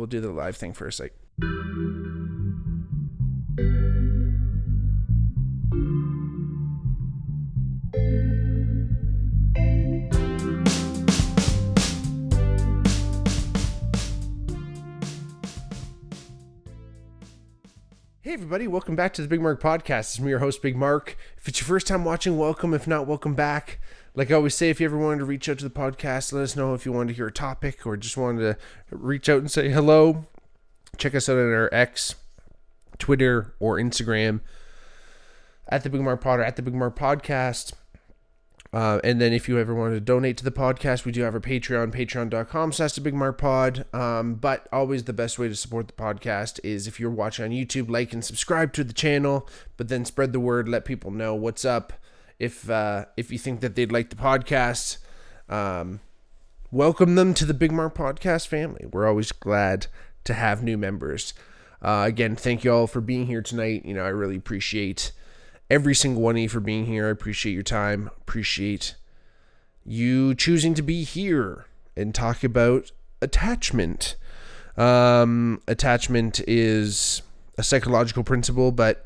we'll do the live thing first. Like, hey everybody, welcome back to the Bigmark podcast. It's me, your host, Bigmark. If it's your first time watching, welcome. If not, welcome back. Like I always say, if you ever wanted to reach out to the podcast, let us know if you wanted to hear a topic or just wanted to reach out and say hello. Check us out on our X, Twitter, or Instagram at the Bigmark Pod or at the Bigmark Podcast. And then if you ever wanted to donate to the podcast, we do have our Patreon, patreon.com/thebigmarkpod. But always the best way to support the podcast is if you're watching on YouTube, like and subscribe to the channel, but then spread the word, let people know what's up. If you think that they'd like the podcast, welcome them to the Bigmark Podcast family. We're always glad to have new members. Again, thank you all for being here tonight. I really appreciate every single one of you for being here. I appreciate your time. Appreciate you choosing to be here and talk about attachment. Attachment is a psychological principle, but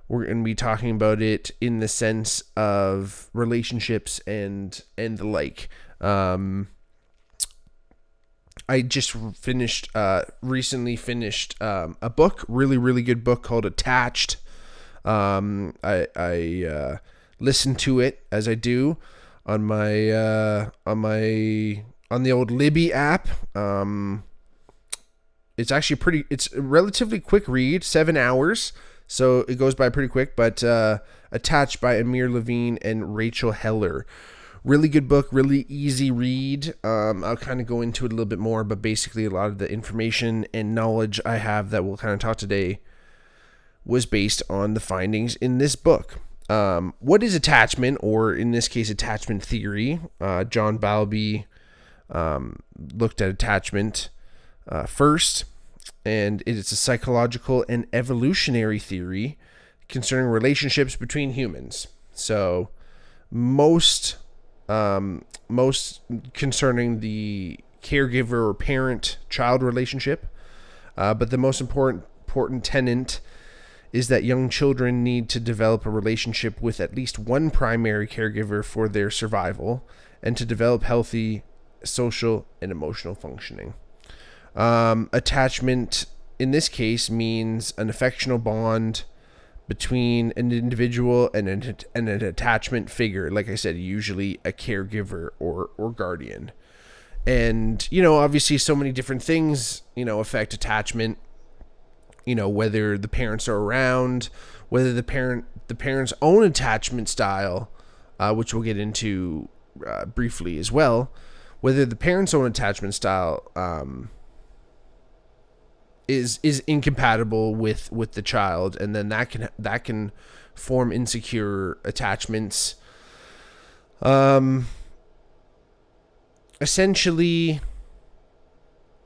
we're going to be talking about it in the sense of relationships and the like. I just recently finished a book, really good book called Attached. I listen to it as I do on the old Libby app. It's actually it's a relatively quick read, 7 hours. So it goes by pretty quick, but Attached by Amir Levine and Rachel Heller. Really good book, really easy read. I'll kind of go into it a little bit more, but basically a lot of the information and knowledge I have that we'll kind of talk today was based on the findings in this book. What is attachment, or in this case, attachment theory? John Bowlby looked at attachment first, and it's a psychological and evolutionary theory concerning relationships between humans. So most concerning the caregiver or parent-child relationship, but the most important tenet is that young children need to develop a relationship with at least one primary caregiver for their survival and to develop healthy social and emotional functioning. Attachment in this case means an affectional bond between an individual and an attachment figure. Like I said, usually a caregiver or guardian. And, obviously so many different things, affect attachment. Whether the parents are around, whether the parent's own attachment style, which we'll get into briefly as well, whether the parent's own attachment style is incompatible with the child, and then that can form insecure attachments. Essentially,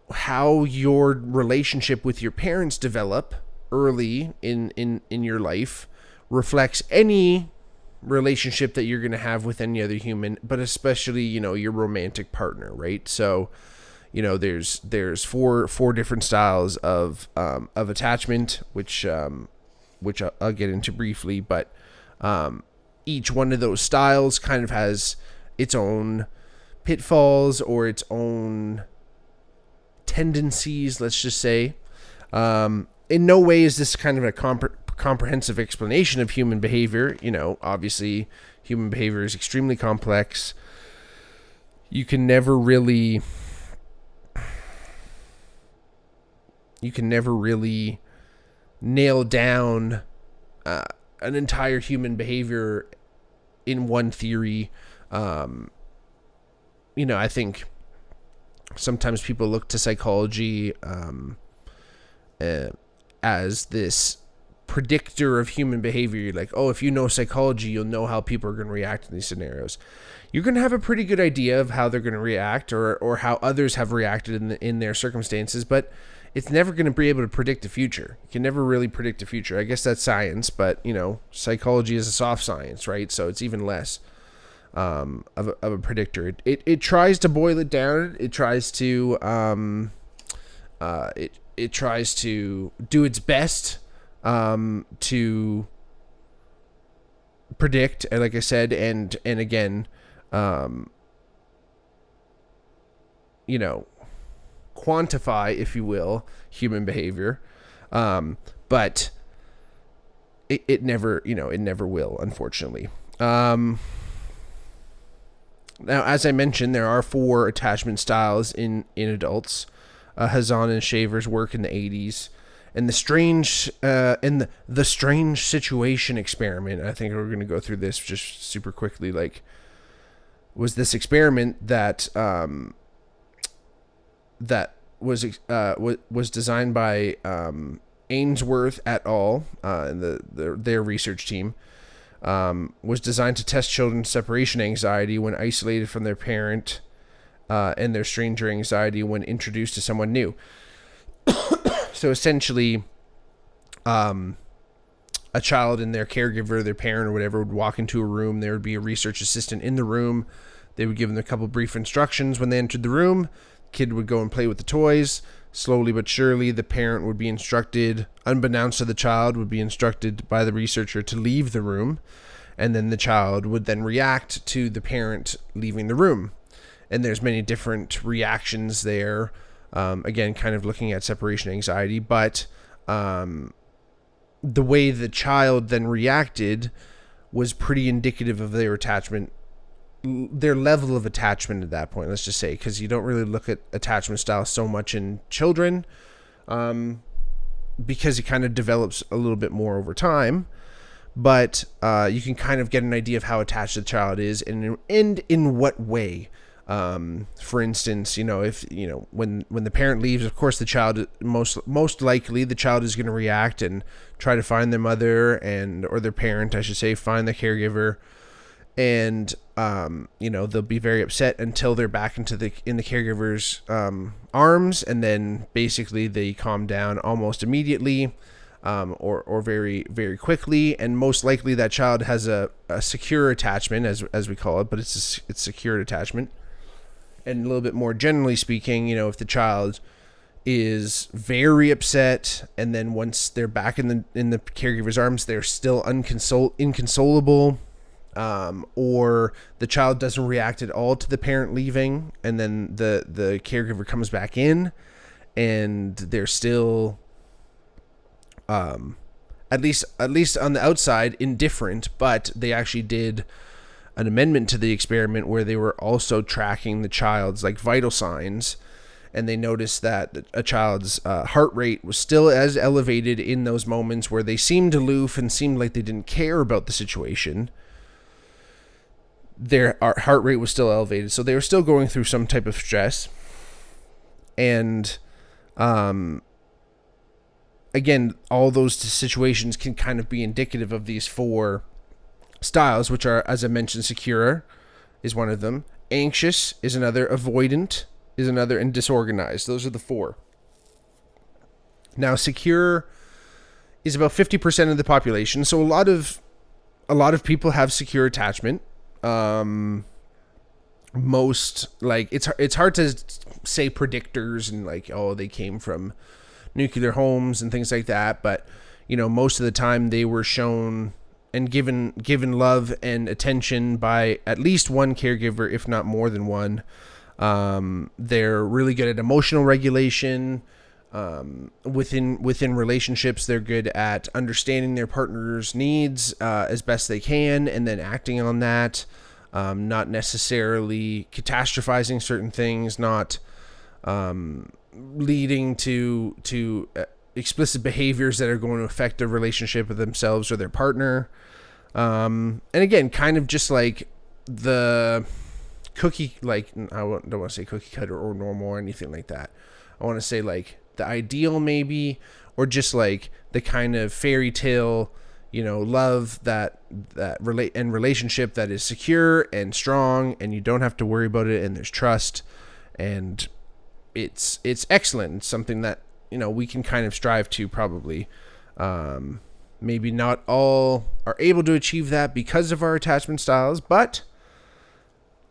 how your relationship with your parents develop early in your life reflects any relationship that you're going to have with any other human, but especially, your romantic partner, right? So, there's four different styles of attachment, which I'll get into briefly, but each one of those styles kind of has its own pitfalls or its own tendencies, let's just say. In no way is this kind of a comprehensive explanation of human behavior. Obviously human behavior is extremely complex. You can never really nail down an entire human behavior in one theory. I think sometimes people look to psychology as this predictor of human behavior. You're like, oh, if you know psychology, you'll know how people are going to react in these scenarios. You're going to have a pretty good idea of how they're going to react or how others have reacted in their circumstances, but it's never going to be able to predict the future. You can never really predict the future. I guess that's science, but, psychology is a soft science, right? So it's even less of a predictor. It tries to boil it down. It tries to it tries to do its best to predict, like I said, and again, quantify, if you will, human behavior, but it never, it never will, unfortunately. Now, as I mentioned, there are 4 attachment styles in adults. Hazan and Shaver's work in the 80s, and the strange situation experiment. I think we're going to go through this just super quickly. Like, was this experiment that was designed by Ainsworth et al. And their research team. Was designed to test children's separation anxiety when isolated from their parent, and their stranger anxiety when introduced to someone new. So essentially, a child and their caregiver, their parent or whatever, would walk into a room. There would be a research assistant in the room. They would give them a couple brief instructions when they entered the room. Kid would go and play with the toys. Slowly but surely, the parent would be instructed, unbeknownst to the child, would be instructed by the researcher to leave the room. And then the child would then react to the parent leaving the room. And there's many different reactions there. Again, kind of looking at separation anxiety. But the way the child then reacted was pretty indicative of their attachment, their level of attachment at that point, let's just say, because you don't really look at attachment style so much in children, because it kind of develops a little bit more over time. But you can kind of get an idea of how attached the child is and in what way. For instance, if when the parent leaves, of course the child, most likely the child is going to react and try to find their mother or their parent, I should say, find the caregiver. And they'll be very upset until they're back in the caregiver's arms, and then basically they calm down almost immediately, or very, very quickly. And most likely that child has a secure attachment, as we call it, but it's secured attachment. And a little bit more generally speaking, if the child is very upset, and then once they're back in the caregiver's arms, they're still inconsolable. Or the child doesn't react at all to the parent leaving, and then the caregiver comes back in, and they're still, at least on the outside, indifferent. But they actually did an amendment to the experiment where they were also tracking the child's vital signs, and they noticed that a child's heart rate was still as elevated in those moments where they seemed aloof and seemed like they didn't care about the situation. Their heart rate was still elevated, so they were still going through some type of stress. And again, all those situations can kind of be indicative of these 4 styles, which are, as I mentioned, secure is one of them, anxious is another, avoidant is another, and disorganized. Those are the 4. Now, secure is about 50% of the population, so a lot of people have secure attachment. Most, it's hard to say predictors and they came from nuclear homes and things like that, but most of the time they were shown and given love and attention by at least one caregiver, if not more than one. They're really good at emotional regulation. Within relationships, they're good at understanding their partner's needs as best they can, and then acting on that. Not necessarily catastrophizing certain things, not leading to explicit behaviors that are going to affect their relationship with themselves or their partner. And again, kind of just like the cookie, I don't want to say cookie cutter or normal or anything like that. I want to say the ideal maybe, or just the kind of fairy tale, love that relationship that is secure and strong, and you don't have to worry about it, and there's trust, and it's excellent. It's something that we can kind of strive to probably. Maybe not all are able to achieve that because of our attachment styles, but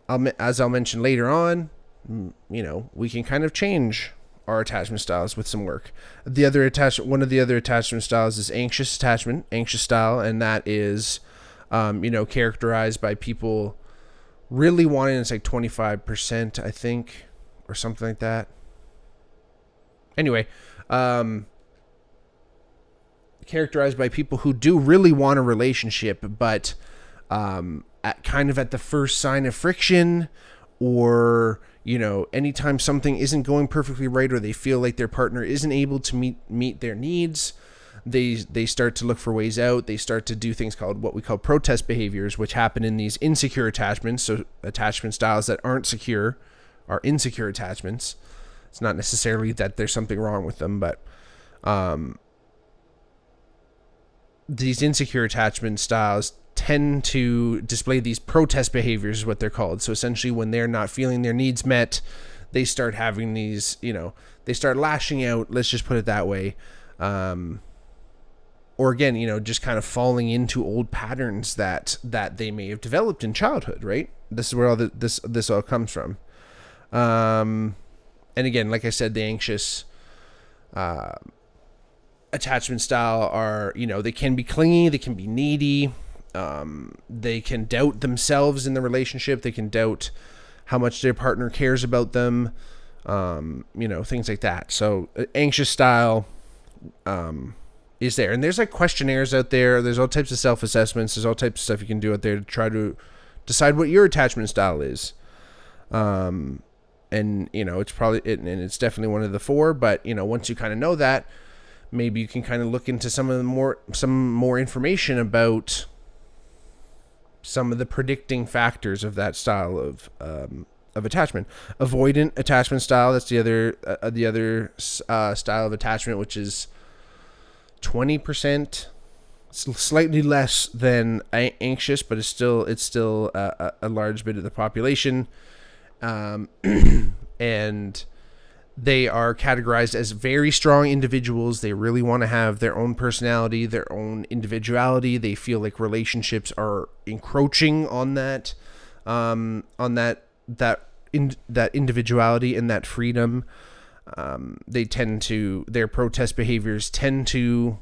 as I'll mention later on, we can kind of change are attachment styles with some work. One of the other attachment styles is anxious style, and that is, characterized by people really wanting, it's like 25%, I think, or something like that. Anyway, characterized by people who do really want a relationship, but at the first sign of friction, or anytime something isn't going perfectly right, or they feel like their partner isn't able to meet their needs, they start to look for ways out. They start to do things called what we call protest behaviors, which happen in these insecure attachments. So attachment styles that aren't secure are insecure attachments. It's not necessarily that there's something wrong with them, but these insecure attachment styles tend to display these protest behaviors, is what they're called. So essentially, when they're not feeling their needs met, they start having these, they start lashing out, let's just put it that way. Or again, just kind of falling into old patterns that they may have developed in childhood, right? This is where all this all comes from. And again, like I said, the anxious attachment style are, they can be clingy, they can be needy. They can doubt themselves in the relationship. They can doubt how much their partner cares about them. Things like that. So anxious style is there. And there's like questionnaires out there. There's all types of self-assessments. There's all types of stuff you can do out there to try to decide what your attachment style is. And it's probably, and it's definitely one of the four, but once you kind of know that, maybe you can kind of look into some more information about some of the predicting factors of that style of attachment. Avoidant attachment style, that's the other style of attachment, which is 20%, slightly less than anxious, but it's still a large bit of the population. And they are categorized as very strong individuals. They really want to have their own personality, their own individuality. They feel like relationships are encroaching on that individuality and that freedom. Their protest behaviors tend to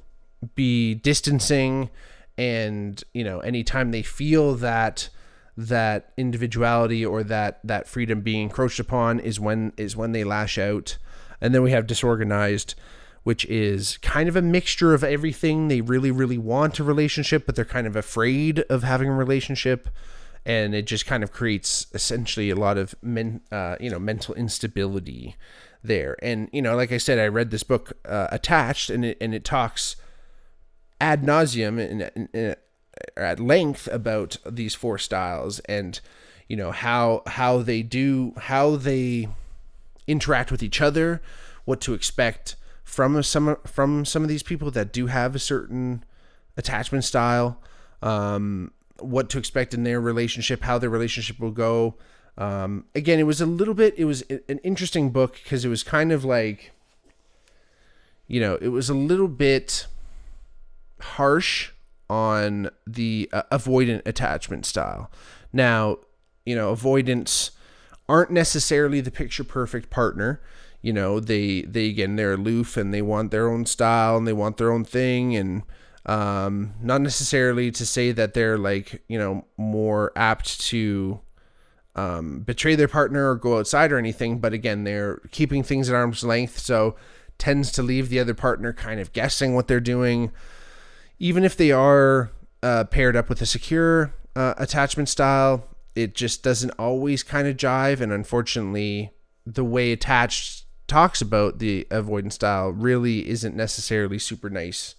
be distancing, and anytime they feel that individuality or that freedom being encroached upon is when they lash out. And then we have disorganized, which is kind of a mixture of everything. They really, really want a relationship, but they're kind of afraid of having a relationship, and it just kind of creates essentially a lot of mental instability there. And like I said, I read this book Attached, and it talks ad nauseum at length about these four styles, and how they interact with each other, what to expect from some of these people that do have a certain attachment style, what to expect in their relationship, how their relationship will go. Again, it was an interesting book because it was kind of like, it was a little bit harsh on the avoidant attachment style. Now, avoidants aren't necessarily the picture perfect partner. They're aloof, and they want their own style, and they want their own thing, and not necessarily to say that they're more apt to betray their partner or go outside or anything, but again, they're keeping things at arm's length, so tends to leave the other partner kind of guessing what they're doing. Even if they are paired up with a secure attachment style, it just doesn't always kind of jive. And unfortunately, the way Attached talks about the avoidant style really isn't necessarily super nice.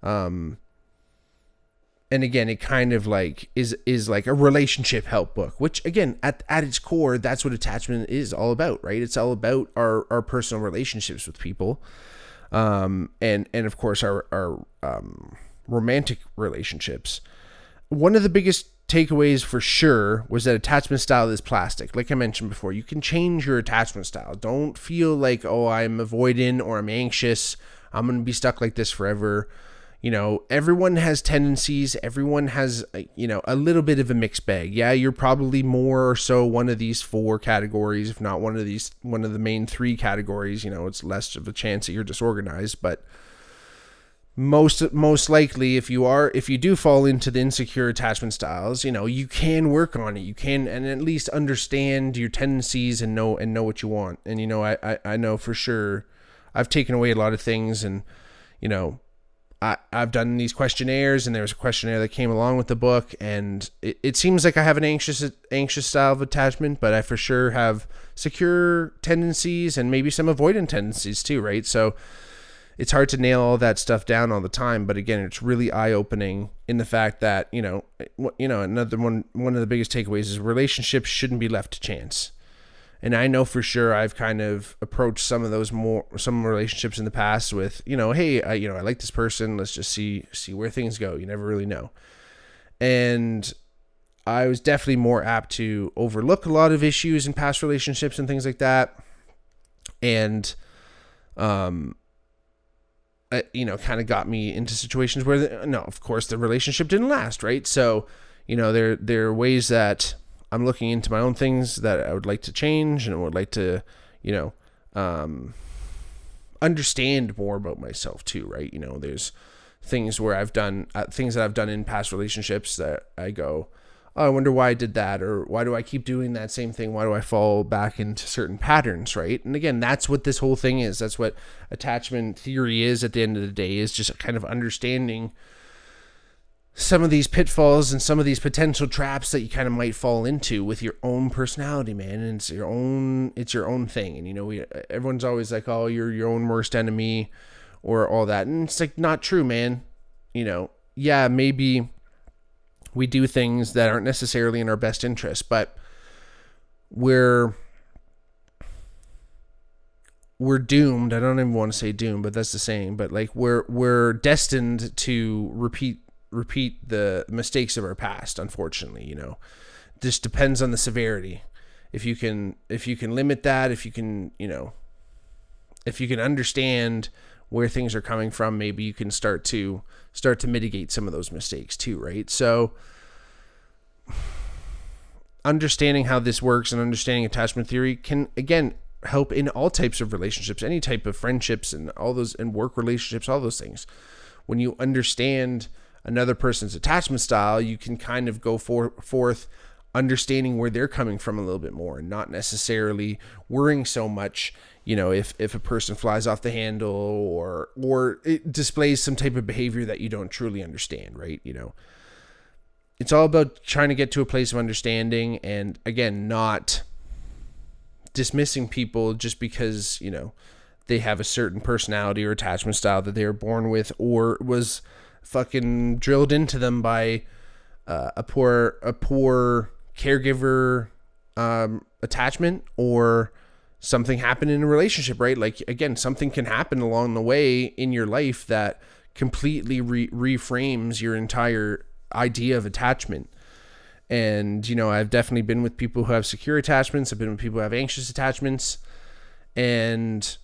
And again, it kind of is like a relationship help book, which again, at its core, that's what attachment is all about, right? It's all about our personal relationships with people. And of course our romantic relationships. One of the biggest takeaways for sure was that attachment style is plastic. Like I mentioned before, you can change your attachment style. Don't feel like, oh, I'm avoidant or I'm anxious, I'm going to be stuck like this forever. everyone has tendencies. Everyone has, a little bit of a mixed bag. Yeah, you're probably more or so one of these 4 categories, if not one of the main 3 categories. It's less of a chance that you're disorganized, but most likely, if you do fall into the insecure attachment styles, you can work on it. You can, and at least understand your tendencies and know what you want. And I know for sure, I've taken away a lot of things, and I've done these questionnaires, and there was a questionnaire that came along with the book, and it seems like I have an anxious style of attachment, but I for sure have secure tendencies and maybe some avoidant tendencies too, right? So it's hard to nail all that stuff down all the time, but again, it's really eye-opening in the fact that, another one of the biggest takeaways is relationships shouldn't be left to chance. And I know for sure I've kind of approached some relationships in the past with, hey, I like this person. Let's just see where things go. You never really know. And I was definitely more apt to overlook a lot of issues in past relationships and things like that. And, kind of got me into situations where, of course, the relationship didn't last, right? So, there are ways that I'm looking into my own things that I would like to change, and I would like to, understand more about myself too, right? There's things where I've done things that I've done in past relationships that I go, oh, I wonder why I did that, or why do I keep doing that same thing? Why do I fall back into certain patterns, right? And again, that's what this whole thing is. That's what attachment theory is at the end of the day, is just kind of understanding some of these pitfalls and some of these potential traps that you kind of might fall into with your own personality, man. And it's your own thing. And everyone's always like, oh, you're your own worst enemy or all that. And it's like, not true, man. Yeah, maybe we do things that aren't necessarily in our best interest, but we're doomed. I don't even want to say doomed, but that's the saying. But like we're destined to repeat the mistakes of our past, unfortunately. This depends on the severity. If you can limit that, if you can understand where things are coming from, maybe you can start to mitigate some of those mistakes too, right? So understanding how this works and understanding attachment theory can, again, help in all types of relationships, any type of friendships and all those, and work relationships, all those things. When you understand another person's attachment style, you can kind of go forth understanding where they're coming from a little bit more, and not necessarily worrying so much, if a person flies off the handle or it displays some type of behavior that you don't truly understand, right? It's all about trying to get to a place of understanding, and again, not dismissing people just because, they have a certain personality or attachment style that they were born with, or was fucking drilled into them by a poor caregiver attachment, or something happened in a relationship, right? Like, again, something can happen along the way in your life that completely reframes your entire idea of attachment. And, I've definitely been with people who have secure attachments. I've been with people who have anxious attachments. And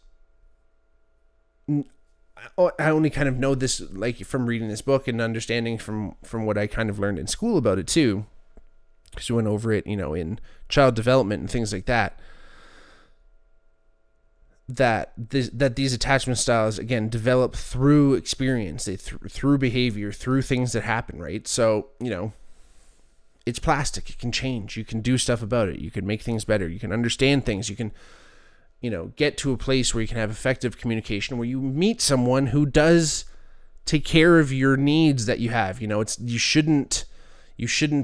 I only kind of know this, like, from reading this book and understanding from what I kind of learned in school about it too. Because we went over it, in child development and things like that. That these attachment styles, again, develop through experience, through behavior, through things that happen, right? So, it's plastic. It can change. You can do stuff about it. You can make things better. You can understand things. You can, get to a place where you can have effective communication, where you meet someone who does take care of your needs that you have. You shouldn't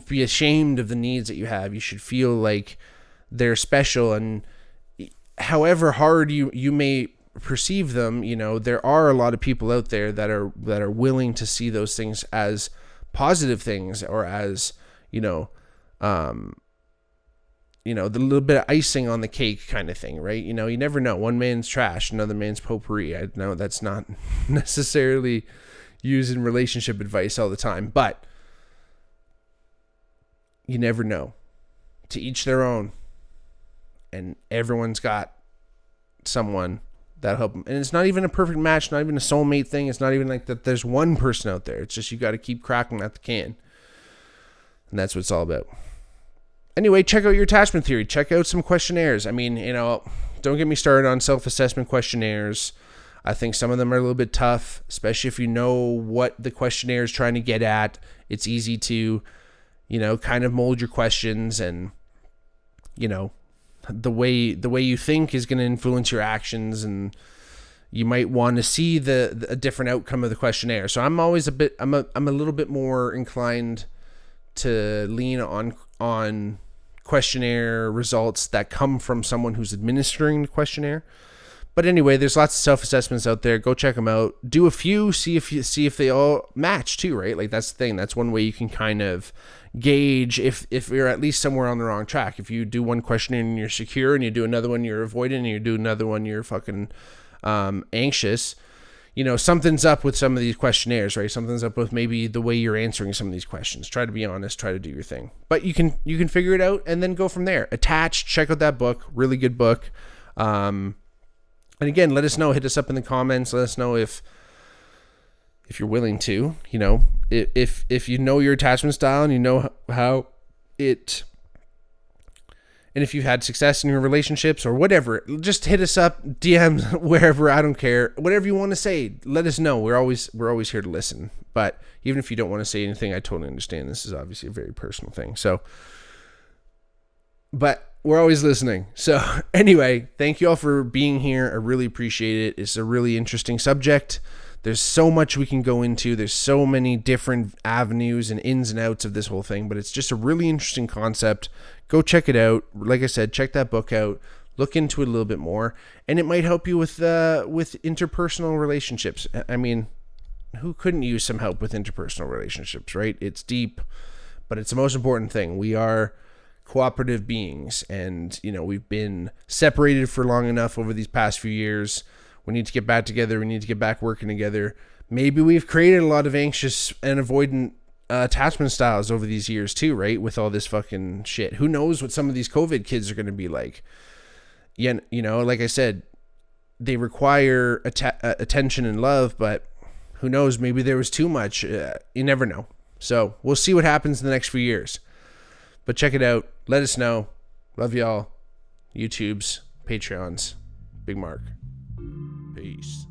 be ashamed of the needs that you have. You should feel like they're special, and however hard you may perceive them, there are a lot of people out there that are willing to see those things as positive things, or as, the little bit of icing on the cake kind of thing, right? You never know. One man's trash, another man's potpourri. I know that's not necessarily used in relationship advice all the time, but you never know. To each their own. And everyone's got someone That'll help them. And it's not even a perfect match, not even a soulmate thing. It's not even like that there's one person out there. It's just you got to keep cracking at the can. And that's what it's all about. Anyway, check out your attachment theory. Check out some questionnaires. I mean, don't get me started on self-assessment questionnaires. I think some of them are a little bit tough, especially if you know what the questionnaire is trying to get at. It's easy to, kind of mold your questions, and, the way you think is going to influence your actions, and you might want to see a different outcome of the questionnaire. So I'm always I'm a little bit more inclined to lean on questionnaire results that come from someone who's administering the questionnaire. But anyway, there's lots of self-assessments out there. Go check them out. Do a few, see if they all match too, right? Like, that's the thing. That's one way you can kind of gauge if you're at least somewhere on the wrong track. If you do one questionnaire and you're secure, and you do another one you're avoidant, and you do another one you're fucking anxious, something's up with some of these questionnaires, right? Something's up with maybe the way you're answering some of these questions. Try to be honest. Try to do your thing. But you can figure it out and then go from there. Attached. Check out that book. Really good book. And again, let us know. Hit us up in the comments. Let us know if you're willing to. If you know your attachment style and you know how it. And if you've had success in your relationships or whatever, just hit us up, DMs, wherever. I don't care. Whatever you want to say, let us know. We're always here to listen. But even if you don't want to say anything, I totally understand. This is obviously a very personal thing. But we're always listening. So anyway, thank you all for being here. I really appreciate it. It's a really interesting subject. There's so much we can go into. There's so many different avenues and ins and outs of this whole thing, but it's just a really interesting concept. Go check it out. Like I said, check that book out. Look into it a little bit more, and it might help you with interpersonal relationships. I mean, who couldn't use some help with interpersonal relationships, right? It's deep, but it's the most important thing. We are cooperative beings, and we've been separated for long enough over these past few years. We need to get back together. We need to get back working together. Maybe we've created a lot of anxious and avoidant attachment styles over these years too, right? With all this fucking shit. Who knows what some of these COVID kids are going to be like? Yeah, like I said, they require attention and love, but who knows? Maybe there was too much. You never know. So we'll see what happens in the next few years. But check it out. Let us know. Love y'all. YouTubes, Patreons, Bigmark. Peace.